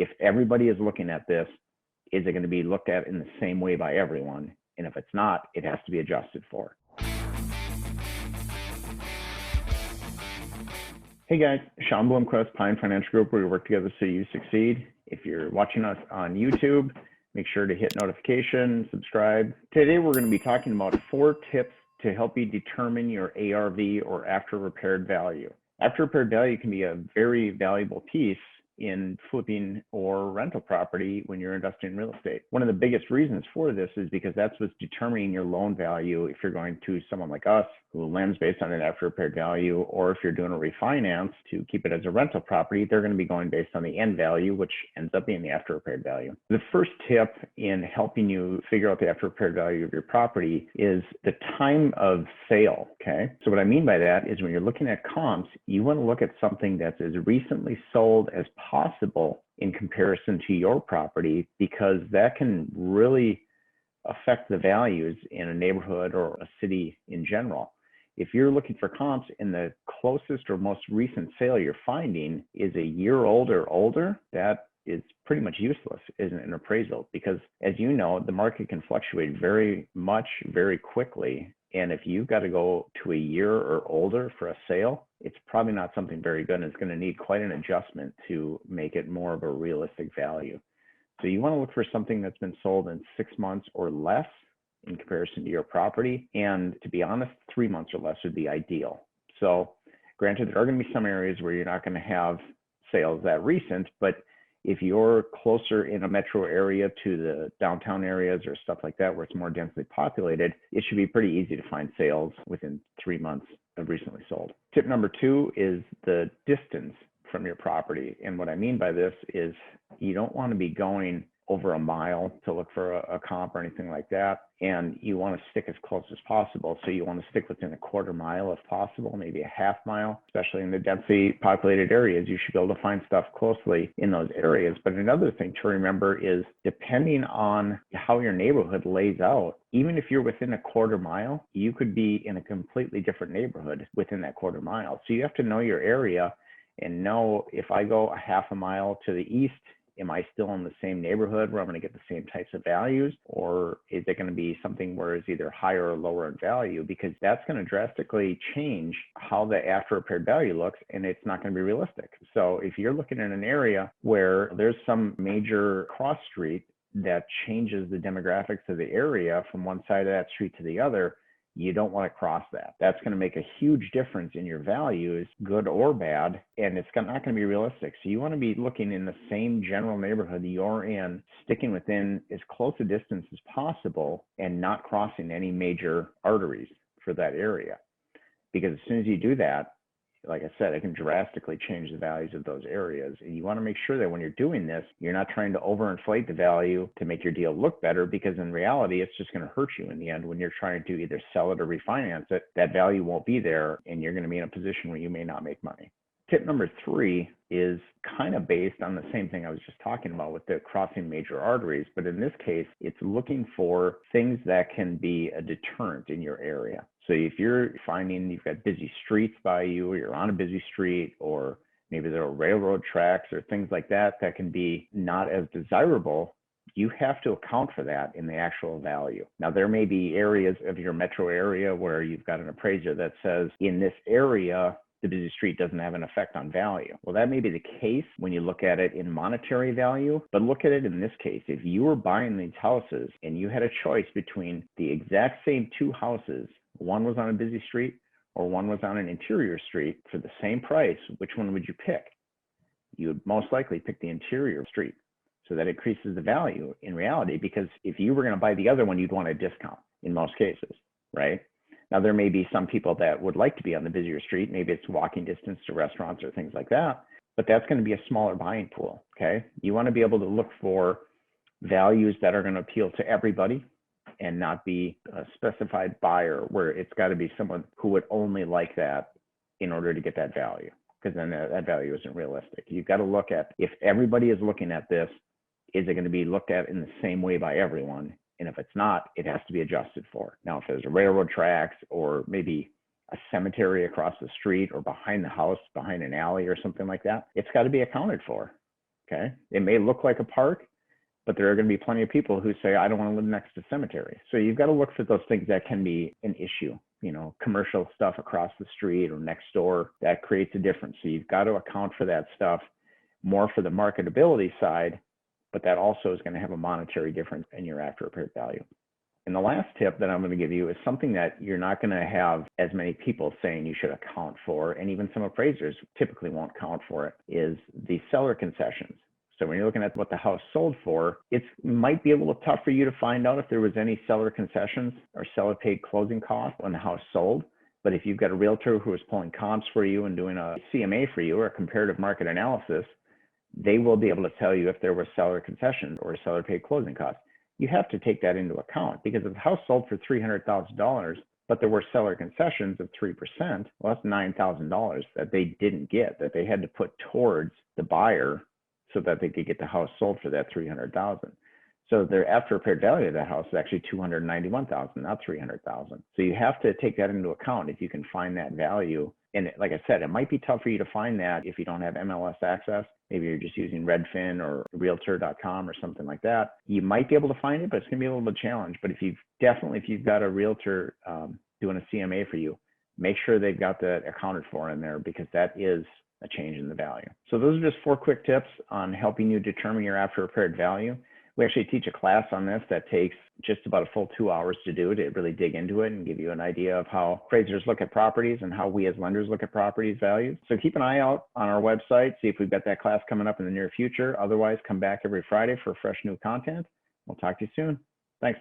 if everybody is looking at this, is it going to be looked at in the same way by everyone? And if it's not, it has to be adjusted for. Hey guys, Sean Blomquist, Pine Financial Group, where we work together so you succeed. If you're watching us on YouTube, make sure to hit notification, subscribe. Today we're going to be talking about 4 tips to help you determine your ARV, or after repaired value. After repaired value can be a very valuable piece in flipping or rental property when you're investing in real estate. One of the biggest reasons for this is because that's what's determining your loan value if you're going to someone like us who lends based on an after repaired value, or if you're doing a refinance to keep it as a rental property, they're going to be going based on the end value, which ends up being the after repaired value. The first tip in helping you figure out the after repaired value of your property is the time of sale, okay? So what I mean by that is when you're looking at comps, you want to look at something that's as recently sold as possible in comparison to your property, because that can really affect the values in a neighborhood or a city in general. If you're looking for comps and the closest or most recent sale you're finding is a year old or older, that is pretty much useless as an appraisal, because as you know, the market can fluctuate very much, very quickly. And if you've got to go to a year or older for a sale, it's probably not something very good, and it's going to need quite an adjustment to make it more of a realistic value. So you want to look for something that's been sold in 6 months or less in comparison to your property. And to be honest, 3 months or less would be ideal. So granted, there are going to be some areas where you're not going to have sales that recent, but if you're closer in a metro area to the downtown areas or stuff like that, where it's more densely populated, it should be pretty easy to find sales within 3 months of recently sold. Tip number 2 is the distance from your property. And what I mean by this is you don't want to be going over a mile to look for a comp or anything like that. And you want to stick as close as possible. So you want to stick within a quarter mile if possible, maybe a half mile, especially in the densely populated areas. You should be able to find stuff closely in those areas. But another thing to remember is, depending on how your neighborhood lays out, even if you're within a quarter mile, you could be in a completely different neighborhood within that quarter mile. So you have to know your area and know, if I go a half a mile to the east, am I still in the same neighborhood where I'm going to get the same types of values? Or is it going to be something where it's either higher or lower in value? Because that's going to drastically change how the after repaired value looks, and it's not going to be realistic. So if you're looking at an area where there's some major cross street that changes the demographics of the area from one side of that street to the other, you don't want to cross that. That's going to make a huge difference in your values, good or bad, and it's not going to be realistic. So you want to be looking in the same general neighborhood you're in, sticking within as close a distance as possible, and not crossing any major arteries for that area. Because as soon as you do that, like I said, it can drastically change the values of those areas. And you want to make sure that when you're doing this, you're not trying to overinflate the value to make your deal look better, because in reality, it's just going to hurt you in the end. When you're trying to either sell it or refinance it, that value won't be there, and you're going to be in a position where you may not make money. Tip number 3 is kind of based on the same thing I was just talking about with the crossing major arteries. But in this case, it's looking for things that can be a deterrent in your area. So if you're finding you've got busy streets by you, or you're on a busy street, or maybe there are railroad tracks or things like that that can be not as desirable, you have to account for that in the actual value. Now, there may be areas of your metro area where you've got an appraiser that says, in this area, the busy street doesn't have an effect on value. Well, that may be the case when you look at it in monetary value, but look at it in this case. If you were buying these houses and you had a choice between the exact same 2 houses, one was on a busy street or one was on an interior street, for the same price, which one would you pick? You would most likely pick the interior street. So that increases the value in reality, because if you were going to buy the other one, you'd want a discount in most cases, right? Now, there may be some people that would like to be on the busier street. Maybe it's walking distance to restaurants or things like that, but that's going to be a smaller buying pool, okay? You want to be able to look for values that are going to appeal to everybody and not be a specified buyer where it's got to be someone who would only like that in order to get that value, because then that value isn't realistic. You've got to look at, if everybody is looking at this, is it going to be looked at in the same way by everyone? And if it's not, it has to be adjusted for. Now, if there's a railroad tracks or maybe a cemetery across the street or behind the house, behind an alley or something like that, it's got to be accounted for. Okay. It may look like a park, but there are going to be plenty of people who say, I don't want to live next to a cemetery. So you've got to look for those things that can be an issue. Commercial stuff across the street or next door, that creates a difference. So you've got to account for that stuff more for the marketability side, but that also is going to have a monetary difference in your after repaired value. And the last tip that I'm going to give you is something that you're not going to have as many people saying you should account for, and even some appraisers typically won't account for it, is the seller concessions. So when you're looking at what the house sold for, it might be a little tough for you to find out if there was any seller concessions or seller paid closing costs when the house sold. But if you've got a realtor who is pulling comps for you and doing a CMA for you or a comparative market analysis, they will be able to tell you if there were seller concessions or seller paid closing costs. You have to take that into account, because if the house sold for $300,000, but there were seller concessions of 3%, well, that's $9,000 that they didn't get, that they had to put towards the buyer so that they could get the house sold for that $300,000. So their after repaired value of that house is actually $291,000, not $300,000. So you have to take that into account if you can find that value. And like I said, it might be tough for you to find that if you don't have MLS access. Maybe you're just using Redfin or Realtor.com or something like that. You might be able to find it, but it's going to be a little bit challenged. But if you've got a realtor doing a CMA for you, make sure they've got that accounted for in there, because that is a change in the value. So those are just 4 quick tips on helping you determine your after repaired value. We actually teach a class on this that takes just about a full 2 hours to do, to really dig into it and give you an idea of how appraisers look at properties and how we as lenders look at properties values. So keep an eye out on our website, see if we've got that class coming up in the near future. Otherwise, come back every Friday for fresh new content. We'll talk to you soon. Thanks.